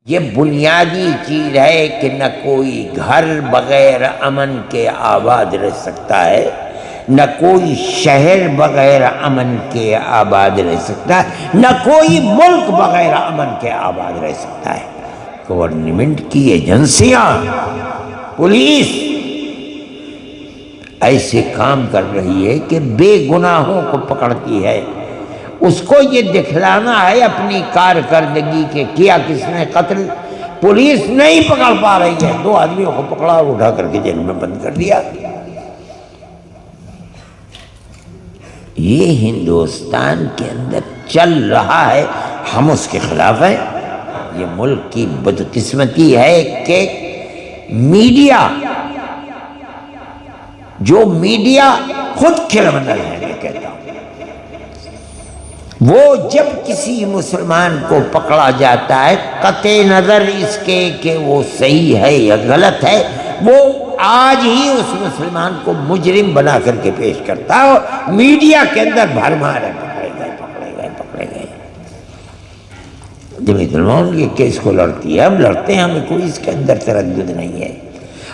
یہ بنیادی چیز ہے کہ نہ کوئی گھر بغیر امن کے آباد رہ سکتا ہے، نہ کوئی شہر بغیر امن کے آباد رہ سکتا ہے، نہ کوئی ملک بغیر امن کے آباد رہ سکتا ہے۔ گورنمنٹ کی ایجنسیاں، پولیس ایسے کام کر رہی ہے کہ بے گناہوں کو پکڑتی ہے، اس کو یہ دکھلانا ہے اپنی کارکردگی کہ کیا کس نے قتل، پولیس نہیں پکڑ پا رہی ہے، 2 آدمیوں کو پکڑا اور اٹھا کر کے جیل میں بند کر دیا۔ یہ ہندوستان کے اندر چل رہا ہے، ہم اس کے خلاف ہیں۔ یہ ملک کی بدقسمتی ہے کہ میڈیا، جو میڈیا خود کرمنل ہے، میں کہتا ہوں، وہ جب کسی مسلمان کو پکڑا جاتا ہے قطع نظر اس کے کہ وہ صحیح ہے یا غلط ہے، وہ آج ہی اس مسلمان کو مجرم بنا کر کے پیش کرتا ہے، اور میڈیا کے اندر بھرمار ہے، پکڑے گئے۔ جمعیت علماء کے کیس کو لڑتی ہے، ہم لڑتے ہیں، ہمیں کوئی اس کے اندر تردد نہیں ہے،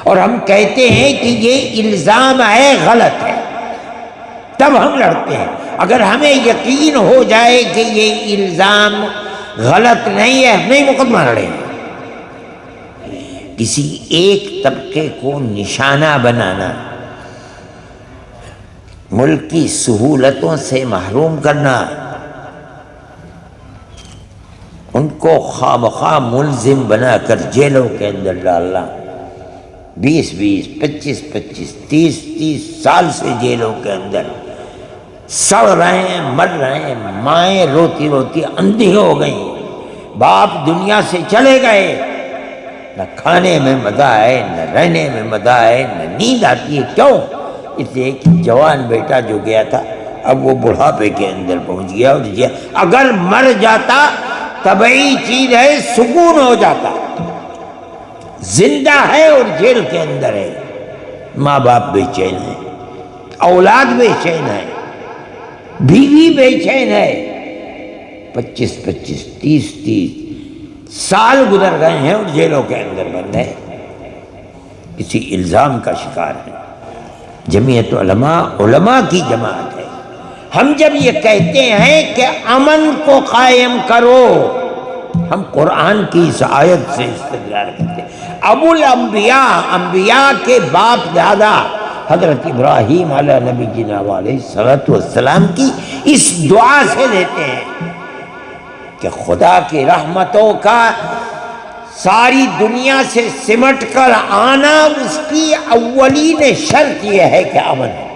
اور ہم کہتے ہیں کہ یہ الزام ہے، غلط ہے، تب ہم لڑتے ہیں۔ اگر ہمیں یقین ہو جائے کہ یہ الزام غلط نہیں ہے، نہیں مقدمہ لڑیں گے۔ کسی ایک طبقے کو نشانہ بنانا، ملک کی سہولتوں سے محروم کرنا، ان کو خواہ مخواہ ملزم بنا کر جیلوں کے اندر ڈالنا، 20 25 30 سال سے جیلوں کے اندر سڑ رہے ہیں، مر رہے ہیں، مائیں روتی روتی اندھی ہو گئیں، باپ دنیا سے چلے گئے، نہ کھانے میں مزہ ہے، نہ رہنے میں مزہ ہے، نہ نیند آتی ہے۔ کیوں؟ اس لیے کہ جوان بیٹا جو گیا تھا اب وہ بڑھاپے کے اندر پہنچ گیا، اور اگر مر جاتا طبعی چیز ہے، سکون ہو جاتا، زندہ ہے اور جیل کے اندر ہے، ماں باپ بے چین ہے، اولاد بے چین ہے، بیوی بے چین ہے، 25 30 سال گزر گئے ہیں اور جیلوں کے اندر بند ہے، کسی الزام کا شکار ہے۔ جمعیت علماء کی جماعت ہے۔ ہم جب یہ کہتے ہیں کہ امن کو قائم کرو، ہم قرآن کی اس آیت سے استدلال کرتے ہیں۔ ابو الانبیاء، انبیاء کے باپ دادا حضرت ابراہیم علیہ نبی جناب علیہ السلام کی اس دعا سے لیتے ہیں کہ خدا کی رحمتوں کا ساری دنیا سے سمٹ کر آنا، اس کی اولین شرط یہ ہے کہ امن ہو۔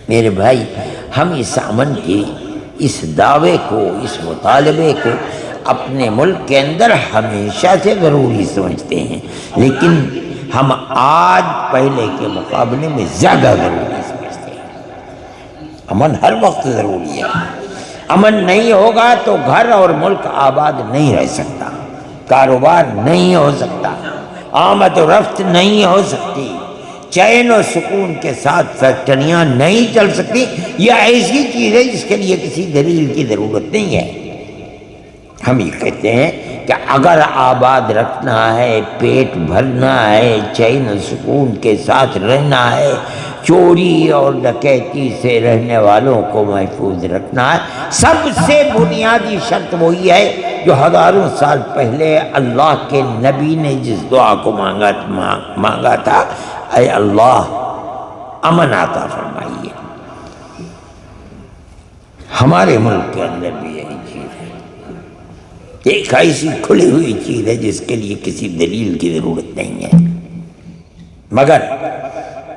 میرے بھائی، ہم اس امن کی اس دعوے کو، اس مطالبے کو اپنے ملک کے اندر ہمیشہ سے ضروری سمجھتے ہیں، لیکن ہم آج پہلے کے مقابلے میں زیادہ ضروری سمجھتے ہیں۔ امن ہر وقت ضروری ہے، امن نہیں ہوگا تو گھر اور ملک آباد نہیں رہ سکتا، کاروبار نہیں ہو سکتا، آمد و رفت نہیں ہو سکتی، چین و سکون کے ساتھ فیکٹریاں نہیں چل سکتی۔ یہ ایسی چیز ہے جس کے لیے کسی دلیل کی ضرورت نہیں ہے۔ ہم یہ کہتے ہیں کہ اگر آباد رکھنا ہے، پیٹ بھرنا ہے، چین و سکون کے ساتھ رہنا ہے، چوری اور ڈکیتی سے رہنے والوں کو محفوظ رکھنا ہے، سب سے بنیادی شرط وہی ہے جو ہزاروں سال پہلے اللہ کے نبی نے جس دعا کو مانگا تھا، اے اللہ امن عطا فرمائیے۔ ہمارے ملک کے اندر بھی یہی چیز ہے، ایک ایسی کھلی ہوئی چیز ہے جس کے لیے کسی دلیل کی ضرورت نہیں ہے، مگر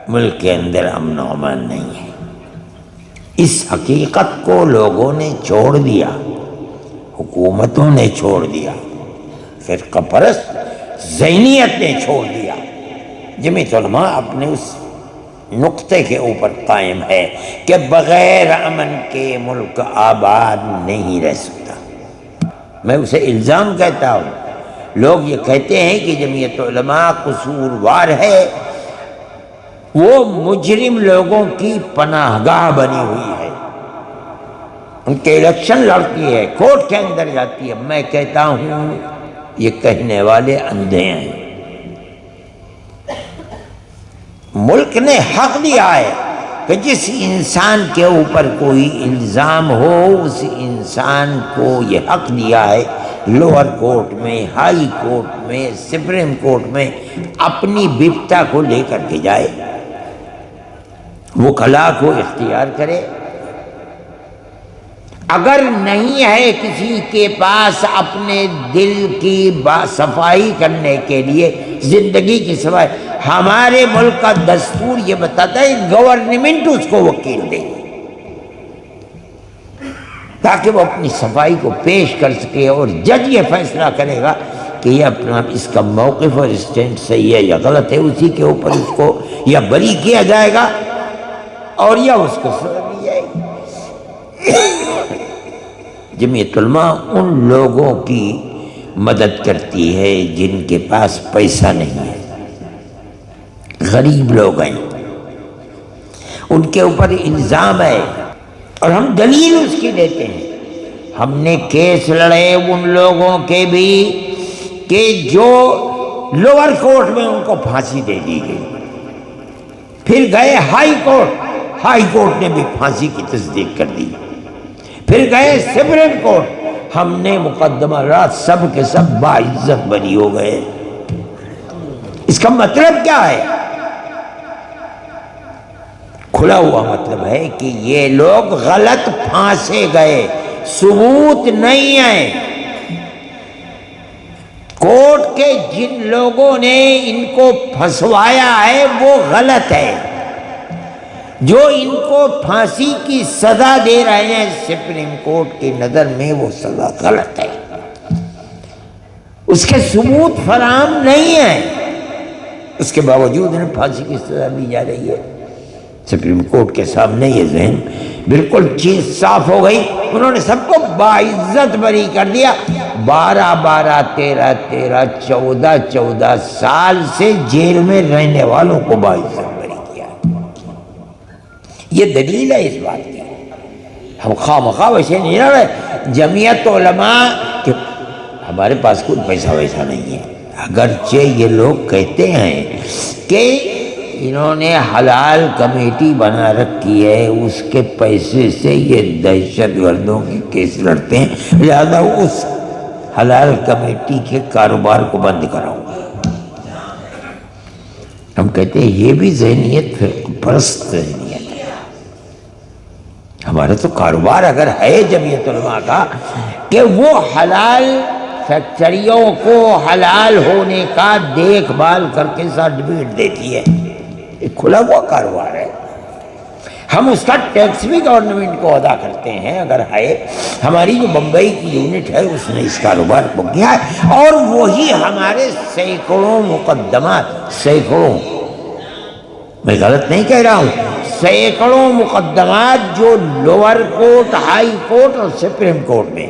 ملک کے اندر امن و امان نہیں ہے۔ اس حقیقت کو لوگوں نے چھوڑ دیا، حکومتوں نے چھوڑ دیا، فرقہ پرست ذہنیت نے چھوڑ دیا۔ جمعیت علماء اپنے اس نقطے کے اوپر قائم ہے کہ بغیر امن کے ملک آباد نہیں رہ سکتا۔ میں اسے الزام کہتا ہوں۔ لوگ یہ کہتے ہیں کہ جمعیت علماء قصوروار ہے، وہ مجرم لوگوں کی پناہ گاہ بنی ہوئی ہے، ان کے الیکشن لڑتی ہے، کورٹ کے اندر جاتی ہے۔ میں کہتا ہوں یہ کہنے والے اندھے ہیں۔ ملک نے حق دیا ہے کہ جس انسان کے اوپر کوئی الزام ہو اس انسان کو یہ حق دیا ہے لوور کورٹ میں، ہائی کورٹ میں، سپریم کورٹ میں اپنی بپتا کو لے کر کے جائے، وکلاء کو اختیار کرے۔ اگر نہیں ہے کسی کے پاس اپنے دل کی صفائی کرنے کے لیے، زندگی کی صفائی، ہمارے ملک کا دستور یہ بتاتا ہے گورنمنٹ اس کو وکیل دے گی تاکہ وہ اپنی صفائی کو پیش کر سکے، اور جج یہ فیصلہ کرے گا کہ یہ اپنا اس کا موقف اور اسٹینڈ صحیح ہے یا غلط ہے، اسی کے اوپر اس کو یا بری کیا جائے گا اور یا اس کو سزا دی جائے گی۔ جمعیت علماء ان لوگوں کی مدد کرتی ہے جن کے پاس پیسہ نہیں ہے، غریب لوگ ہیں، ان کے اوپر الزام ہے اور ہم دلیل اس کی دیتے ہیں۔ ہم نے کیس لڑے ان لوگوں کے بھی کہ جو لوور کورٹ میں ان کو پھانسی دے دی گئی، پھر گئے ہائی کورٹ نے بھی پھانسی کی تصدیق کر دی، پھر گئے سپریم کورٹ، ہم نے مقدمہ رات سب کے سب باعزت بری ہو گئے۔ اس کا مطلب کیا ہے؟ کھلا ہوا مطلب ہے کہ یہ لوگ غلط پھانسے گئے، ثبوت نہیں ہے۔ کورٹ کے جن لوگوں نے ان کو پھنسوایا ہے وہ غلط ہے، جو ان کو پھانسی کی سزا دے رہے ہیں سپریم کورٹ کی نظر میں وہ سزا غلط ہے، اس کے ثبوت فراہم نہیں ہے، اس کے باوجود انہیں پھانسی کی سزا دی جا رہی ہے۔ سپریم کورٹ کے سامنے یہ ذہن بالکل چیز صاف ہو گئی، انہوں نے سب کو باعزت بری کر دیا۔ 12 13 14 سال سے جیل میں رہنے والوں کو باعزت بری کیا۔ یہ دلیل ہے اس بات کی۔ ہم خواہ مخواہ ویسے نہیں رہ رہے۔ جمعیت علماء کہ ہمارے پاس کوئی پیسہ ویسا نہیں ہے، اگرچہ یہ لوگ کہتے ہیں کہ انہوں نے حلال کمیٹی بنا رکھی ہے، اس کے پیسے سے یہ دہشت گردوں کی کیس لڑتے ہیں، لہذا اس حلال کمیٹی کے کاروبار کو بند کراؤں گا۔ ہم کہتے ہیں یہ بھی ذہنیت فرقہ پرست ذہنیت ہے۔ ہمارا تو کاروبار اگر ہے جمعیت علماء کا کہ وہ حلال فیکٹریوں کو حلال ہونے کا دیکھ بھال کر کے سرٹیفکیٹ دیتی ہے، کھلا ہوا کاروبار ہے، ہم اس کا ٹیکس بھی گورنمنٹ کو ادا کرتے ہیں اگر ہے۔ ہماری جو بمبئی کی یونٹ ہے اس نے اس کاروبار کو کیا ہے، اور وہی ہمارے سینکڑوں مقدمات، سینکڑوں، میں غلط نہیں کہہ رہا ہوں، سینکڑوں مقدمات جو لوور کورٹ، ہائی کورٹ اور سپریم کورٹ میں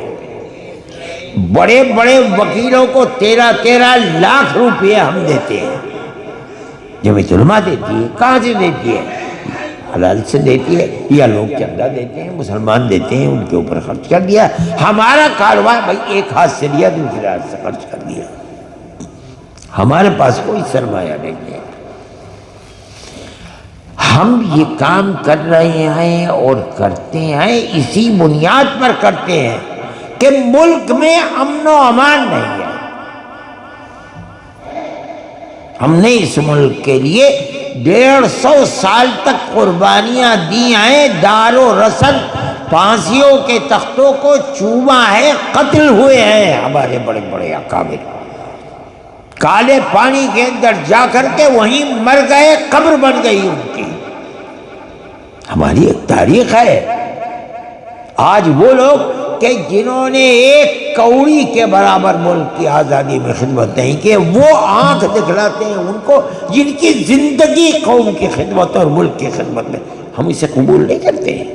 بڑے بڑے وکیلوں کو 13 لاکھ روپے ہم دیتے ہیں، جمعیت علماء دیتی ہے۔ کہاں سے دیتی ہے؟ حلال سے دیتی ہے یا لوگ چندہ دیتے ہیں، مسلمان دیتے ہیں، ان کے اوپر خرچ کر دیا۔ ہمارا کاروبار بھائی ایک ہاتھ سے لیا دوسرے ہاتھ سے خرچ کر دیا، ہمارے پاس کوئی سرمایہ نہیں ہے۔ ہم یہ کام کر رہے ہیں اور کرتے ہیں، اسی بنیاد پر کرتے ہیں کہ ملک میں امن و امان نہیں ہے۔ ہم نے اس ملک کے لیے 150 سال تک قربانیاں دی ہیں، دار و رسد پھانسیوں کے تختوں کو چوما ہے، قتل ہوئے ہیں ہمارے بڑے بڑے اکابر، کالے پانی کے اندر جا کر کے وہیں مر گئے، قبر بن گئی ان کی۔ ہماری ایک تاریخ ہے۔ آج وہ لوگ کہ جنہوں نے ایک کوڑی کے برابر ملک کی آزادی میں خدمت نہیں کی، وہ آنکھ دکھلاتے ہیں ان کو جن کی زندگی قوم کی خدمت اور ملک کی خدمت میں، ہم اسے قبول نہیں کرتے ہیں۔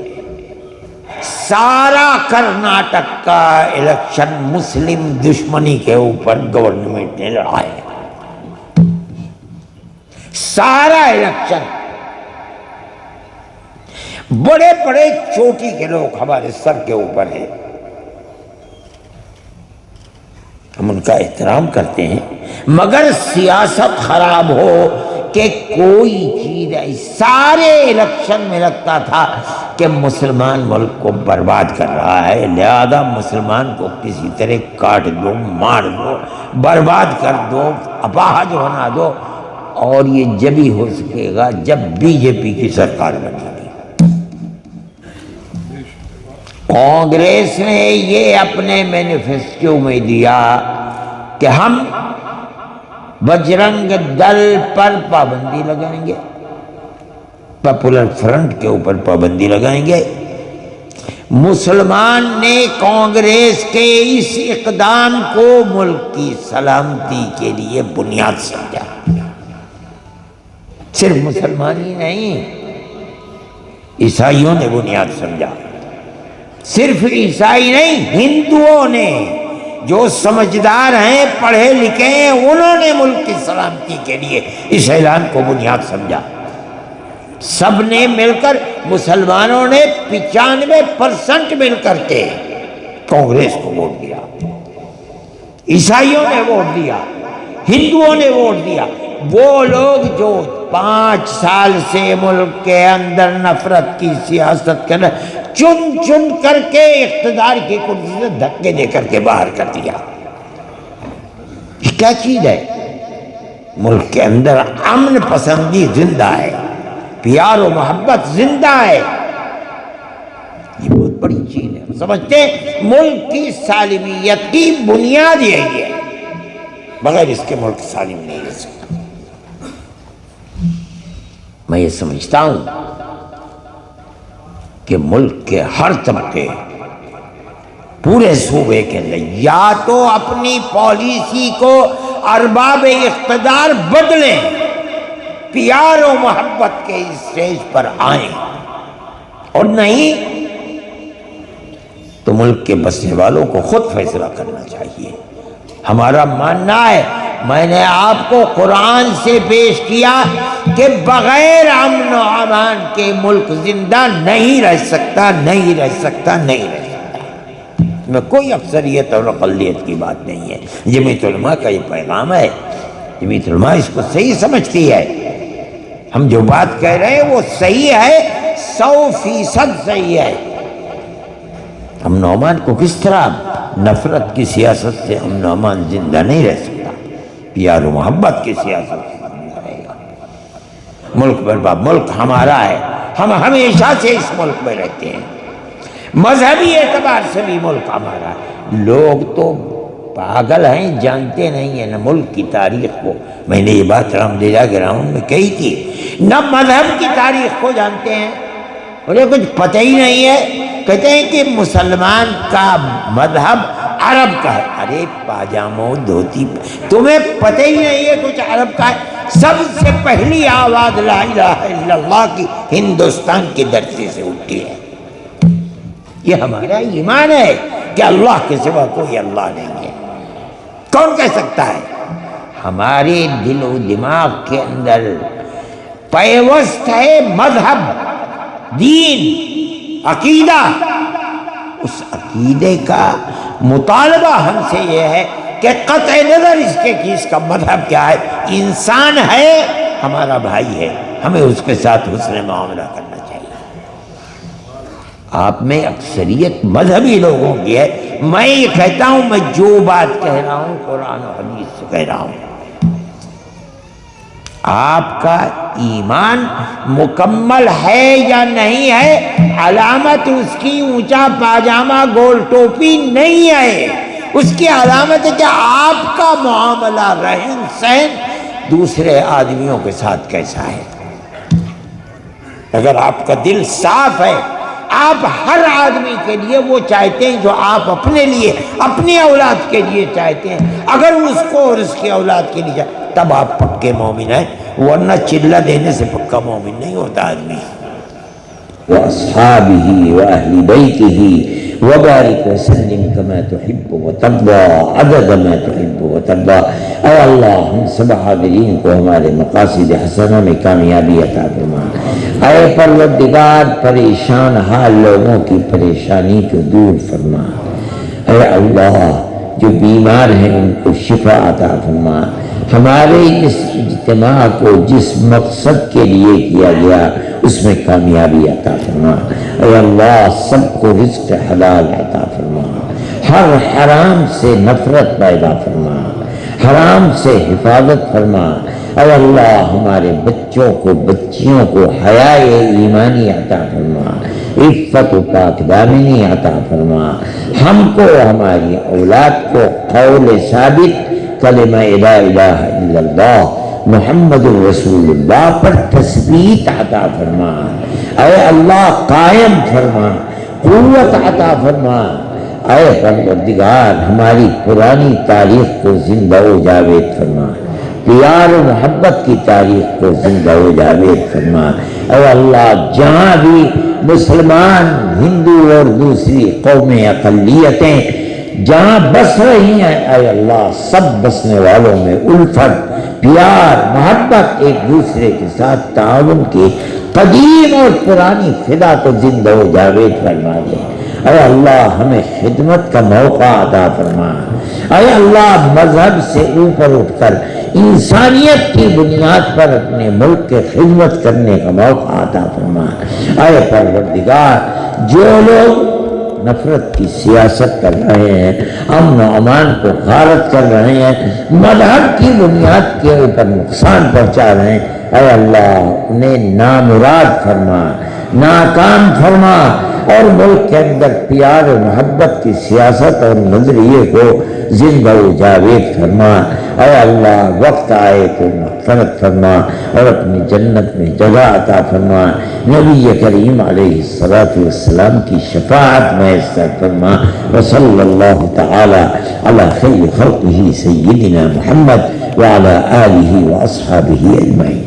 سارا کرناٹک کا الیکشن مسلم دشمنی کے اوپر گورنمنٹ نے لڑا ہے، سارا الیکشن بڑے بڑے چوٹی کے لوگ ہمارے سر کے اوپر ہیں، ہم ان کا احترام کرتے ہیں، مگر سیاست خراب ہو کہ کوئی چیز سارے الیکشن میں لگتا تھا کہ مسلمان ملک کو برباد کر رہا ہے، لہذا مسلمان کو کسی طرح کاٹ دو، مار دو، برباد کر دو، اپاہج ہونا دو، اور یہ جب ہی ہو سکے گا جب بی جے پی کی سرکار بنے گی۔ کانگریس نے یہ اپنے مینیفیسٹو میں دیا کہ ہم بجرنگ دل پر پابندی لگائیں گے، پاپولر فرنٹ کے اوپر پابندی لگائیں گے۔ مسلمان نے کانگریس کے اس اقدام کو ملک کی سلامتی کے لیے بنیاد سمجھا۔ صرف مسلمان ہی نہیں، عیسائیوں نے بنیاد سمجھا، صرف عیسائی نہیں، ہندوؤں نے جو سمجھدار ہیں، پڑھے لکھے ہیں، انہوں نے ملک کی سلامتی کے لیے اس اعلان کو بنیاد سمجھا۔ سب نے مل کر، مسلمانوں نے 95% مل کر کے کانگریس کو ووٹ دیا، عیسائیوں نے ووٹ دیا، ہندوؤں نے ووٹ دیا۔ وہ لوگ جو 5 سال سے ملک کے اندر نفرت کی سیاست کر چن چن کر کے اقتدار کی کرسی سے دھکے دے کر کے باہر کر دیا۔ یہ کیا چیز ہے؟ ملک کے اندر امن پسندی زندہ ہے، پیار و محبت زندہ ہے، یہ بہت بڑی چیز ہے۔ سمجھتے ہیں ملک کی سالمیت کی بنیاد یہی ہے، بغیر اس کے ملک سالم نہیں رہ سکتا۔ میں یہ سمجھتا ہوں کہ ملک کے ہر طبقے پورے صوبے کے اندر یا تو اپنی پالیسی کو ارباب اقتدار بدلیں، پیار و محبت کے اسٹیج پر آئیں، اور نہیں تو ملک کے بسنے والوں کو خود فیصلہ کرنا چاہیے۔ ہمارا ماننا ہے، میں نے آپ کو قرآن سے پیش کیا کہ بغیر امن و امان کے ملک زندہ نہیں رہ سکتا، نہیں رہ سکتا، نہیں رہ سکتا۔ میں کوئی اکثریت اور اقلیت کی بات نہیں ہے، جمعیت علماء کا یہ پیغام ہے، جمعیت علماء اس کو صحیح سمجھتی ہے۔ ہم جو بات کہہ رہے ہیں وہ صحیح ہے، 100% صحیح ہے۔ امن و امان کو کس طرح؟ نفرت کی سیاست سے امن و امان زندہ نہیں رہ سکتا، پیار و محبت کی سیاست سے زندہ رہے گا۔ ملک برباد، ملک ہمارا ہے، ہم ہمیشہ سے اس ملک میں رہتے ہیں، مذہبی اعتبار سے بھی ملک ہمارا ہے۔ لوگ تو پاگل ہیں، جانتے نہیں ہیں نہ ملک کی تاریخ کو۔ میں نے یہ بات رامدیرا گراؤنڈ میں کہی تھی، نہ مذہب کی تاریخ کو جانتے ہیں، انہیں کچھ پتہ ہی نہیں ہے۔ کہتے ہیں کہ مسلمان کا مذہب عرب کا ہے۔ ارے پاجاموں دھوتی، تمہیں پتہ ہی نہیں ہے کچھ عرب کا ہے؟ سب سے پہلی آواز لا الہ الا اللہ کی ہندوستان کی دھرتی سے اٹھتی ہے۔ یہ ہمارا ایمان ہے کہ اللہ کے سوا کوئی اللہ نہیں ہے۔ کون کہہ سکتا ہے؟ ہمارے دل و دماغ کے اندر پیوست ہے مذہب، دین، عقیدہ۔ اس عقیدے کا مطالبہ ہم سے یہ ہے کہ قطع نظر اس کے کہ اس کا مذہب کیا ہے، انسان ہے، ہمارا بھائی ہے، ہمیں اس کے ساتھ حسن معاملہ کرنا چاہیے۔ آپ میں اکثریت مذہبی لوگوں کی ہے۔ میں یہ کہتا ہوں، میں جو بات کہہ رہا ہوں قرآن و حدیث سے کہہ رہا ہوں۔ آپ کا ایمان مکمل ہے یا نہیں ہے، علامت اس کی اونچا پاجامہ گول ٹوپی نہیں ہے، اس کی علامت ہے کہ آپ کا معاملہ، رہن سہن دوسرے آدمیوں کے ساتھ کیسا ہے۔ اگر آپ کا دل صاف ہے، آپ ہر آدمی کے لیے وہ چاہتے ہیں جو آپ اپنے لیے، اپنی اولاد کے لیے چاہتے ہیں، اگر اس کو اور اس کی اولاد کے لیے تب آپ پکے مومن ہیں، ورنہ چلہ دینے سے پکا مومن نہیں ہوتا آدمی۔ وأصحابه وأهل بيته وبارك وسلم كما تحب وترضى عدد ما تحب وترضى۔ اے اللہ ہم سب حاضرین کو ہمارے مقاصد حسنہ میں کامیابی عطا فرما۔ اے پروردگار پریشان حال لوگوں کی پریشانی کو دور فرما۔ اے اللہ جو بیمار ہیں ان کو شفا عطا فرما۔ ہمارے اس اجتماع کو جس مقصد کے لیے کیا گیا اس میں کامیابی عطا فرما۔ اے اللہ سب کو رزق حلال عطا فرما، ہر حرام سے نفرت پیدا فرما، حرام سے حفاظت فرما۔ اے اللہ ہمارے بچوں کو بچیوں کو حیاء ایمانی عطا فرما، عفت و پاک دامنی عطا فرما۔ ہم کو ہماری اولاد کو قول ثابت کلمہ لا الہ الا اللہ محمد الرسول اللہ پر تثبیت عطا فرما۔ اے اللہ قائم فرما، قوت عطا فرما۔ اے پروردگار ہماری پرانی تاریخ کو زندہ و جاوید فرما، پیار و محبت کی تاریخ کو زندہ و جاوید فرما۔ اے اللہ جہاں بھی مسلمان، ہندو اور دوسری قومیں اقلیتیں جہاں بس رہی ہیں، اے اللہ سب بسنے والوں میں الفت، پیار، محبت، ایک دوسرے کے ساتھ تعاون کی قدیم اور پرانی فدا کو زندہ و جاوید فرما دے۔ اے اللہ ہمیں خدمت کا موقع عطا فرما۔ اے اللہ مذہب سے اوپر اٹھ کر انسانیت کی بنیاد پر اپنے ملک کے خدمت کرنے کا موقع عطا فرما۔ اے پروردگار جو لوگ نفرت کی سیاست کر رہے ہیں، امن و امان کو غارت کر رہے ہیں، مذہب کی بنیاد کے اوپر نقصان پہنچا رہے ہیں، اے اللہ انہیں نامراد فرما، ناکام فرما، اور ملک کے اندر پیار و محبت کی سیاست اور نظریے کو زندہ و جاوید فرما۔ اے اللہ وقت آئے تو مغفرت فرما اور اپنی جنت میں جگہ عطا فرما۔ نبی کریم علیہ السلام کی شفاعت میسر فرما۔ وصلی اللہ تعالی علی خیر خلقہ سیدنا محمد وعلی آلہ واصحابہ اجمعین۔